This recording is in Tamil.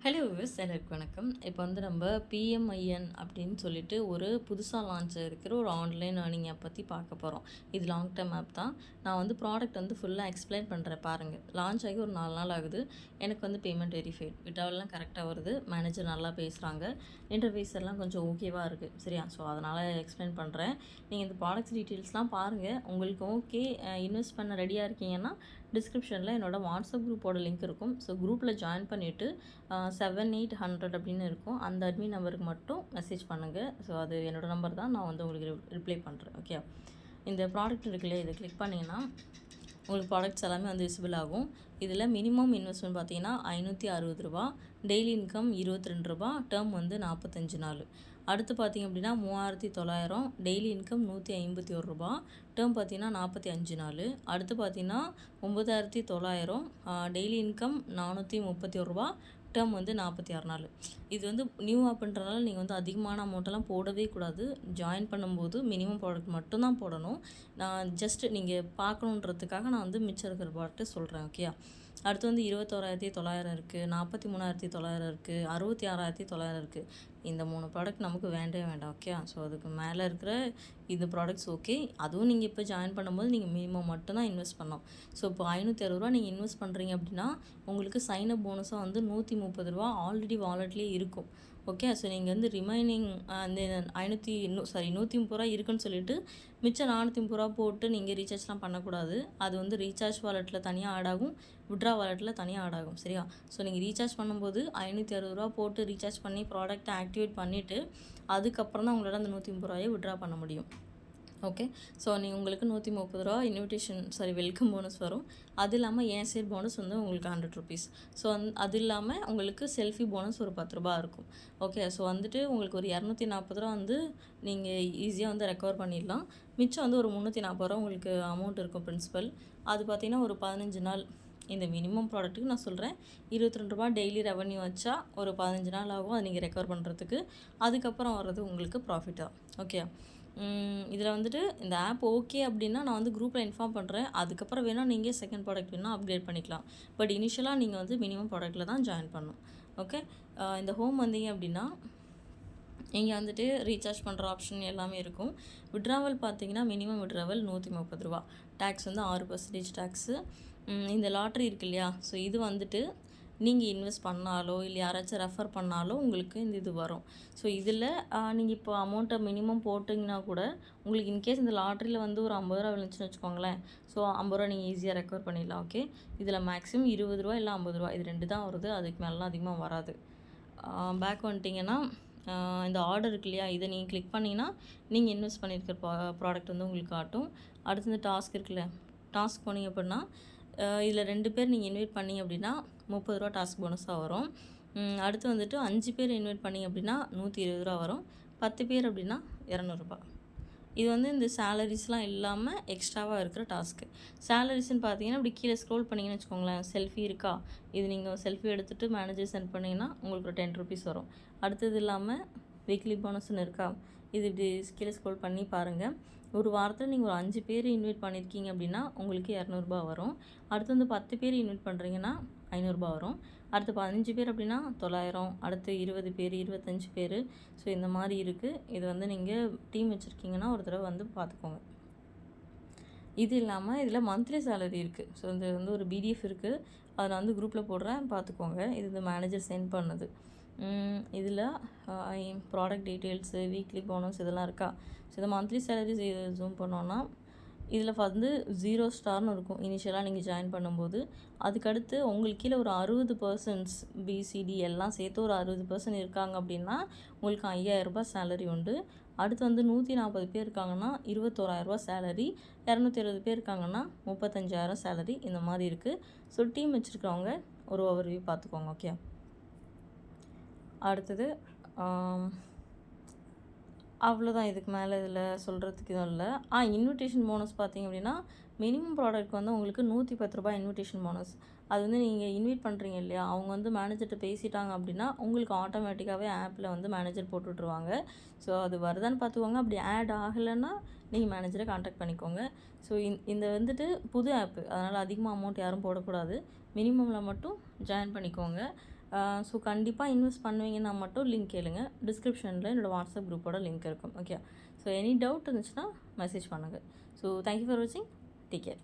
ஹலோ வியூவர்ஸ், எல்லாருக்கும் வணக்கம். இப்போ வந்து நம்ம பிஎம்ஐஎன் அப்படின்னு சொல்லிட்டு ஒரு புதுசாக லான்ச் இருக்கிற ஒரு ஆன்லைன் ஏர்னிங் ஆப் பற்றி பார்க்க போகிறோம். இது லாங் டேர்ம் ஆப் தான். நான் வந்து ப்ராடக்ட் வந்து ஃபுல்லாக எக்ஸ்பிளைன் பண்ணுறேன் பாருங்கள். லான்ச் ஆகி ஒரு 4 நாள் ஆகுது. எனக்கு வந்து பேமெண்ட் வெரிஃபைட் விட்டாவெல்லாம் கரெக்டாக வருது. மேனேஜர் நல்லா பேசுகிறாங்க. இன்டர்ஃபேஸ் எல்லாம் கொஞ்சம் ஓகேவாக இருக்குது. சரியா? ஸோ அதனால் எக்ஸ்பிளைன் பண்ணுறேன். நீங்கள் இந்த ப்ராடக்ட்ஸ் டீட்டெயில்ஸ்லாம் பாருங்கள். உங்களுக்கு ஓகே இன்வெஸ்ட் பண்ண ரெடியாக இருக்கீங்கன்னா டிஸ்கிரிப்ஷனில் என்னோடய வாட்ஸ்அப் குரூப்போட லிங்க் இருக்கும். ஸோ குரூப்பில் ஜாயின் பண்ணிவிட்டு 7800 அப்படின்னு இருக்கும். அந்த அட்மின் நம்பருக்கு மட்டும் மெசேஜ் பண்ணுங்கள். ஸோ அது என்னோடய நம்பர் தான். நான் வந்து உங்களுக்கு ரிப்ளை பண்ணுறேன். ஓகே, இந்த ப்ராடக்ட் இருக்குல்லையே, இதை கிளிக் பண்ணிங்கன்னா உங்களுக்கு ப்ராடக்ட்ஸ் எல்லாமே வந்து விசிபிள் ஆகும். இதில் மினிமம் இன்வெஸ்ட்மெண்ட் பார்த்தீங்கன்னா ரூ. 560, டெய்லி இன்கம் ரூ. 22, டேர்ம் வந்து 45 நாள். அடுத்து பார்த்திங்க அப்படின்னா 3900, டெய்லி இன்கம் ரூ. 151, டேர்ம் பார்த்திங்கன்னா 45 நாள். அடுத்து பார்த்திங்கன்னா 9900, டெய்லி இன்கம் ரூ. 431, டேர்ம் வந்து 46 நாள். இது வந்து நியூ ஆப்ன்றனால நீங்கள் வந்து அதிகமான அமௌண்ட்டெல்லாம் போடவே கூடாது. ஜாயின் பண்ணும்போது மினிமம் ப்ராடக்ட் மட்டும்தான் போடணும். நான் ஜஸ்ட் நீங்கள் பார்க்கணுன்றதுக்காக நான் வந்து மிச்சம் இருக்கிற ப்ராடக்ட்டு சொல்கிறேன். ஓகேயா? அடுத்து வந்து 21,900 இருக்குது, 43,900 இருக்குது, 66,900 இருக்குது. இந்த 3 ப்ராடக்ட் நமக்கு வேண்டவே வேண்டாம். ஓகே, ஸோ அதுக்கு மேலே இருக்கிற இந்த ப்ராடக்ட்ஸ் ஓகே. அதுவும் நீங்கள் இப்போ ஜாயின் பண்ணும்போது நீங்கள் மினிமம் மட்டும்தான் இன்வெஸ்ட் பண்ணோம். ஸோ இப்போ ரூ. 560 நீங்கள் இன்வெஸ்ட் பண்ணுறீங்க அப்படின்னா உங்களுக்கு சைன் அப் போனஸாக வந்து ரூ. 130 ஆல்ரெடி வாலெட்லேயே இருக்கும். ஓகே, ஸோ நீங்கள் வந்து ரிமைனிங் அந்த 130 இருக்குன்னு சொல்லிட்டு மிச்சம் 430 போட்டு நீங்கள் ரீசார்ஜ்லாம் பண்ணக்கூடாது. அது வந்து ரீசார்ஜ் வாலெட்டில் தனியாக ஆட் ஆகும், விட்ரா வாலெட்டில் தனியாக ஆட் ஆகும். சரியா? ஸோ நீங்கள் ரீசார்ஜ் பண்ணும்போது ரூ. 560 போட்டு ரீசார்ஜ் பண்ணி ப்ராடக்ட்டை ஆக்டிவேட் பண்ணிவிட்டு அதுக்கப்புறம் தான் உங்களால் அந்த 130 விட்ரா பண்ண முடியும். ஓகே, ஸோ உங்களுக்கு ரூ. 130 வெல்கம் போனஸ் வரும். அது இல்லாமல் என் சைட் போனஸ் வந்து உங்களுக்கு ₹100. ஸோ அது இல்லாமல் உங்களுக்கு செல்ஃபி போனஸ் ஒரு ₹10 இருக்கும். ஓகே, ஸோ வந்துட்டு உங்களுக்கு ஒரு ₹240 வந்து நீங்கள் ஈஸியாக வந்து ரெக்கவர் பண்ணிடலாம். மிச்சம் வந்து ஒரு ₹340 உங்களுக்கு அமௌண்ட் இருக்கும் பிரின்சிபல். அது பார்த்திங்கன்னா ஒரு 15 நாள். இந்த மினிமம் ப்ராடக்ட்டுக்கு நான் சொல்கிறேன் ₹22 டெய்லி ரெவன்யூ வச்சா ஒரு 15 நாள் ஆகும் அது நீங்கள் ரெக்கவர் பண்ணுறதுக்கு. அதுக்கப்புறம் வர்றது உங்களுக்கு ப்ராஃபிட் தான். ஓகே, இதில் வந்துட்டு இந்த ஆப் ஓகே அப்படின்னா நான் வந்து குரூப்பில் இன்ஃபார்ம் பண்ணுறேன். அதுக்கப்புறம் வேணால் நீங்கள் செகண்ட் ப்ராடக்ட் வேணால் அப்கிரேட் பண்ணிக்கலாம். பட் இனிஷியலாக நீங்கள் வந்து மினிமம் ப்ராடக்ட்டில் தான் ஜாயின் பண்ணணும். ஓகே, இந்த ஹோம் வந்தீங்க அப்படின்னா இங்கே வந்துட்டு ரீசார்ஜ் பண்ணுற ஆப்ஷன் எல்லாமே இருக்கும். விட்ராவல் பார்த்தீங்கன்னா மினிமம் விட்ராவல் ₹130. டேக்ஸ் வந்து 6% டேக்ஸு. இந்த லாட்ரி இருக்கு இல்லையா, ஸோ இது வந்துட்டு நீங்கள் இன்வெஸ்ட் பண்ணாலோ இல்லை யாராச்சும் ரெஃபர் பண்ணாலோ உங்களுக்கு இந்த இது வரும். ஸோ இதில் நீங்கள் இப்போ அமௌண்ட்டை மினிமம் போட்டிங்கன்னா கூட உங்களுக்கு இன்கேஸ் இந்த லாட்ரியில் வந்து ஒரு ₹50 விழுந்துச்சுன்னு வச்சுக்கோங்களேன். ஸோ ₹50 நீங்கள் ஈஸியாக ரெக்கவர் பண்ணிடலாம். ஓகே, இதில் மேக்ஸிமம் ₹20 இல்லை ₹50 இது 2 தான் வருது. அதுக்கு மேலாம் அதிகமாக வராது. பேக் வந்துட்டிங்கன்னா இந்த ஆர்டர் இருக்கு இல்லையா, இதை நீங்கள் கிளிக் பண்ணிங்கன்னா நீங்கள் இன்வெஸ்ட் பண்ணியிருக்கிற ப்ராடக்ட் வந்து உங்களுக்கு காட்டும். அடுத்து இந்த டாஸ்க் இருக்குல்ல, டாஸ்க் போனீங்க அப்படின்னா இதில் 2 பேர் நீங்கள் இன்வைட் பண்ணிங்க அப்படின்னா ₹30 டாஸ்க் போனஸாக வரும். அடுத்து வந்துட்டு 5 பேர் இன்வைட் பண்ணிங்க அப்படின்னா ₹120 வரும். 10 பேர் அப்படின்னா ₹200. இது வந்து இந்த சேலரிஸ்லாம் இல்லாமல் எக்ஸ்ட்ராவாக இருக்கிற டாஸ்க்கு. சேலரிஸ்ன்னு பார்த்தீங்கன்னா இப்படி கீழே ஸ்க்ரோல் பண்ணிங்கன்னு வச்சுக்கோங்களேன், செல்ஃபி இருக்கா, இது நீங்கள் செல்ஃபி எடுத்துகிட்டு மேனேஜர் சென்ட் பண்ணிங்கன்னா உங்களுக்கு ஒரு ₹10 வரும். அடுத்தது இல்லாமல் வீக்லி போனஸ்ன்னு இருக்கா, இது இப்படி கீழே ஸ்க்ரோல் பண்ணி பாருங்கள். ஒரு வாரத்தில் நீங்கள் ஒரு 5 பேர் இன்வைட் பண்ணியிருக்கீங்க அப்படின்னா உங்களுக்கு ₹200 வரும். அடுத்து வந்து 10 பேர் இன்வைட் பண்ணுறீங்கன்னா ₹500 வரும். அடுத்து 15 பேர் அப்படின்னா 900, அடுத்து 20 பேர், 25 பேர். ஸோ இந்த மாதிரி இருக்குது. இது வந்து நீங்கள் டீம் வச்சுருக்கீங்கன்னா ஒரு தடவை வந்து பார்த்துக்கோங்க. இது இல்லாமல் இதில் மந்த்லி சேலரி இருக்குது. ஸோ இது வந்து ஒரு பிடிஎஃப் இருக்குது. அதை நான் வந்து குரூப்பில் போடுறேன், பார்த்துக்கோங்க. இது இந்த மேனேஜர் சென்ட் பண்ணது. இதில் ப்ராடக்ட் டீட்டெயில்ஸு, வீக்லி போனஸ் இதெல்லாம் இருக்கா. ஸோ இந்த மந்த்லி சேலரி ஜூம் பண்ணோன்னா இதில் வந்து 0 ஸ்டார்னு இருக்கும் இனிஷியலாக நீங்கள் ஜாயின் பண்ணும்போது. அதுக்கடுத்து உங்களுக்கு கீழே ஒரு 60% பிசிடி எல்லாம் சேர்த்து ஒரு 60% இருக்காங்க அப்படின்னா உங்களுக்கு ₹5000 சேலரி உண்டு. அடுத்து வந்து 140 பேர் இருக்காங்கன்னா ₹21,000 சேலரி, 220 பேர் இருக்காங்கன்னா 35,000 சேலரி. இந்த மாதிரி இருக்குது. ஸோ டீம் வச்சுருக்கவங்க ஒரு ஓவர்வியூ பார்த்துக்கோங்க. ஓகே, அடுத்தது அவ்வளோதான். இதுக்கு மேலே இதில் சொல்கிறதுக்கு எதுவும் இல்லை. இன்விடேஷன் போனஸ் பார்த்திங்க அப்படின்னா மினிமம் ப்ராடக்ட் வந்து உங்களுக்கு ₹110 இன்விடேஷன் போனஸ். அது வந்து நீங்கள் இன்வைட் பண்ணுறீங்க இல்லையா, அவங்க வந்து மேனேஜர்கிட்ட பேசிட்டாங்க அப்படின்னா உங்களுக்கு ஆட்டோமேட்டிக்காகவே ஆப்பில் வந்து மேனேஜர் போட்டுவிட்ருவாங்க. ஸோ அது வருதான்னு பார்த்துக்கோங்க. அப்படி ஆட் ஆகலைன்னா நீங்கள் மேனேஜரை கான்டாக்ட் பண்ணிக்கோங்க. ஸோ இந்த வந்துட்டு புது ஆப்பு, அதனால் அதிகமாக அமௌண்ட் யாரும் போடக்கூடாது. மினிமமில் மட்டும் ஜாயின் பண்ணிக்கோங்க. ஸோ கண்டிப்பாக இன்வெஸ்ட் பண்ணுவீங்கன்னா மட்டும் லிங்க் கேளுங்க. டிஸ்கிரிப்ஷனில் என்னோடய வாட்ஸ்அப் குரூப்போட லிங்க் இருக்கும். ஓகே. ஸோ எனி டவுட் இருந்துச்சுன்னா மெசேஜ் பண்ணுங்கள். ஸோ தேங்க்யூ ஃபார் வாட்சிங். Take care.